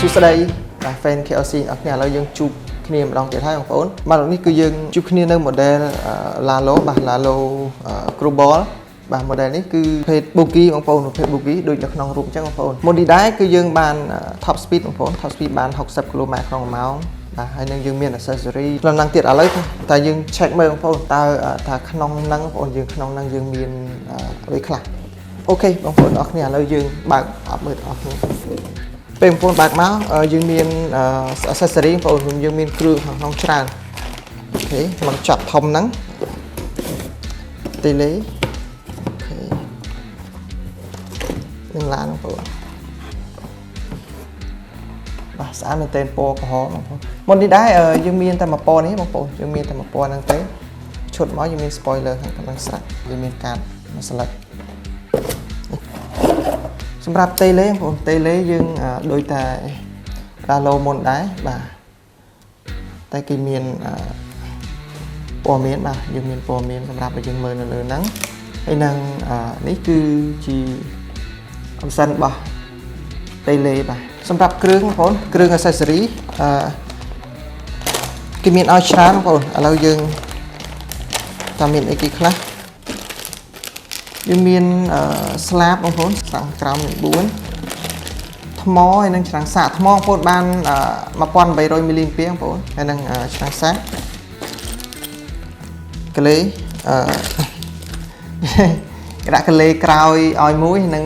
សួស្តី fan KLC អរគ្នាឥឡូវយើងជួបគ្នាម្ដងទៀតហើយបងប្អូនបាទនេះគឺយើងជួបគ្នានៅ model Lalo បាទ Lalo Global បាទ model នេះគឺ page boogie បងប្អូន page boogie ដូចនៅក្នុងរូបអញ្ចឹងបងប្អូន មុននេះដែរគឺយើងបាន top speed បងប្អូន top speed បាន60 km/h ក្នុង1ម៉ោងបាទហើយនឹងយើងមាន accessory ខ្លះទៀតឥឡូវតែយើង check មើលបងប្អូនតើថាក្នុងហ្នឹងបងប្អូនយើងក្នុងហ្នឹងយើងមានអ្វីខ្លះអូខេបងប្អូនអរគ្នាឥឡូវយើងបើកអបមើលអរគ្នាពេលបងប្អូនបើកមកយើងមាន accessory បងប្អូនយើងមានគ្រឿងក្នុងច្រើនអូខេមកចាប់ធំហ្នឹង tele អូខេនឹងឡានបងប្អូនបាទស្អាតមែនទែនពណ៌ក្រហមបងប្អូនមុននេះដែរយើងមានតែមួយពណ៌នេះបងប្អូនយើងមានតែមួយពណ៌ហ្នឹងទេឈុតមកយើងមាន spoiler ខាងក្នុងស្រាក់យើងមានកាតមួយស្លឹកសម្រាប់ tele បងប្អូន tele យើងដូចតែ Lalo មុនដែរបាទតែគេមានព័ត៌មានបាទយើងមានព័ត៌មានសម្រាប់ឲ្យយើងមើលនៅលើហ្នឹងហើយនឹងនេះគឺជា option របស់ tele បាទសម្រាប់គ្រឿងបងប្អូនគ្រឿង accessory គេមានឲ្យច្រើនបងប្អូនឥឡូវយើងតាមមានអីគេខ្លះយើងមានស្លាបបងប្អូនខាងក្រោមមាន4ថ្មហើយនឹងឆ្នាំងសាកថ្មបងប្អូនបាន 1800 មីលីអាំពែបងប្អូនហើយនឹងឆ្នាំងសាកកលេគេដាក់កលេក្រោយឲ្យមួយនិង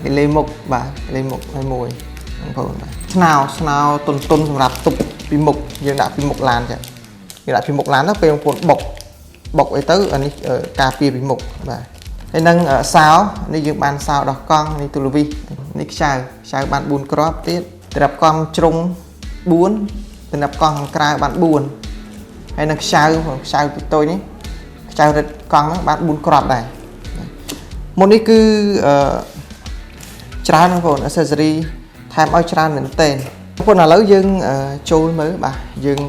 កលេមុខបាទកលេមុខឲ្យមួយបងប្អូនបាទស្នោតុនសម្រាប់ទប់ពីមុខយើងដាក់ពីមុខឡានចាយើងដាក់ពីមុខឡានទៅពេលបងប្អូនបុកអីទៅអានេះការពារពីមុខបាទហើយនឹងសោនេះយើងបានសោដោះកង់នេះទូលវីនេះខ្ចៅបាន4គ្រាប់ទៀតសម្រាប់កង់ជ្រុង4សម្រាប់កង់ខាងក្រៅបាន4ហើយនឹងខ្ចៅពីតូចនេះខ្ចៅរឹតកង់ហ្នឹងបាន4គ្រាប់ដែរមុននេះគឺច្រើនបងប្អូន accessory ថែមឲ្យច្រើនមែនទែនបងប្អូនឥឡូវយើងចូលមើលបាទយើង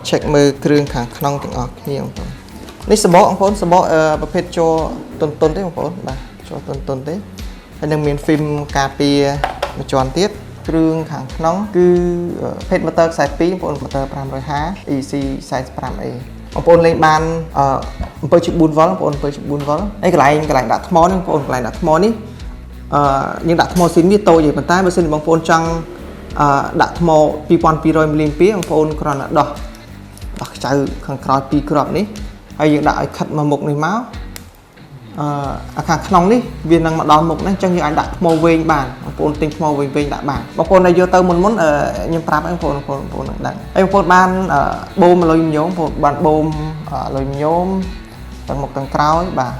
check មើលគ្រឿងខាងក្នុងទាំងអស់គ្នាបងប្អូននេះសបកបងប្អូនសបកប្រភេទជ័រតុនទេបងប្អូនបាទជ័រតុនទេហើយនឹងមាន film ការពារមួយជាន់ទៀតគ្រឿងខាងក្នុងគឺ page motor ខ្សែ2បងប្អូន motor 550 EC 45A បងប្អូនលេងបាន7.4 វ៉ុលបងប្អូន7.4 វ៉ុលហើយកន្លែងដាក់ថ្មនេះបងប្អូនកន្លែងដាក់ថ្មនេះយើងដាក់ថ្មស៊ីននេះតូចទេប៉ុន្តែបើសិនបងប្អូនចង់ដាក់ថ្ម 2200 មីលីអាំពែបងប្អូនគ្រាន់តែដោះខ្ចៅខាងក្រោយ2គ្រាប់នេះហើយយើងដាក់ឲ្យខិតមកមុខនេះមកខាងក្នុងនេះវានឹងមកដល់មុខនេះអញ្ចឹងយើងអាចដាក់ថ្មវែងបានបងប្អូនទិញថ្មវែងដាក់បានបងប្អូនដែលយកទៅមុនខ្ញុំប្រាប់ឲ្យបងប្អូននឹងដឹងហើយបងប្អូនបានបូមអាលុយមីញ៉ូមបងប្អូនបានបូមអាលុយមីញ៉ូមទាំងមុខទាំងក្រោយបាទ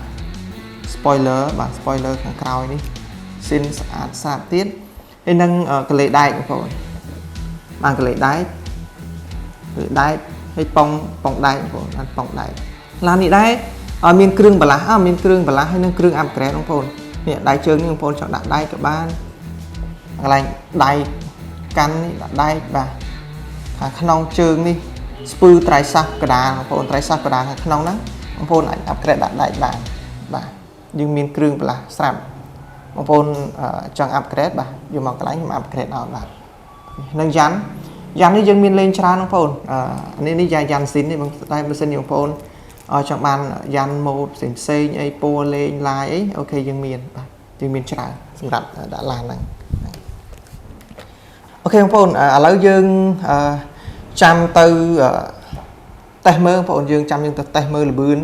spoiler បាទ spoiler ខាងក្រោយនេះស៊ីនស្អាតទៀតហើយនឹងកលេដែកបងប្អូនបានកលេដែកហើយប៉ងដែកបងប្អូនបានប៉ងដែកឡាននេះដែរមានគ្រឿងបន្លាស់មានគ្រឿងបន្លាស់ហើយនឹងគ្រឿង upgrade បងប្អូននេះដៃជើងនេះបងប្អូនចង់ដាក់ដៃក៏បានកន្លែងដៃកាន់នេះដាក់ដៃបាទខាងក្នុងជើងនេះស្ពឺត្រៃសាសកដាលបងប្អូនត្រៃសាសកដាលខាងក្នុងហ្នឹងបងប្អូនអាច upgrade ដាក់ដៃបានបាទយើងមានគ្រឿងបន្លាស់ស្រាប់បងប្អូនចង់ upgrade បាទយកមកកន្លែងខ្ញុំ upgrade ឲ្យបាទនឹងយ៉ាន់នេះយើងមានលេងច្រើនបងប្អូននេះយ៉ាន់ស៊ីននេះបងតែបើសិនបងប្អូនចង់បានយ៉ាន់ម៉ូតផ្សេងអីពណ៌លេងឡាយអីអូខេយើងមានបាទយើងមានច្រើនសម្រាប់ដាក់ឡានហ្នឹងអូខេបងប្អូនឥឡូវយើងចាំទៅតេស្តមើលបងប្អូនយើងចាំយើងទៅតេស្តមើលល្បឿន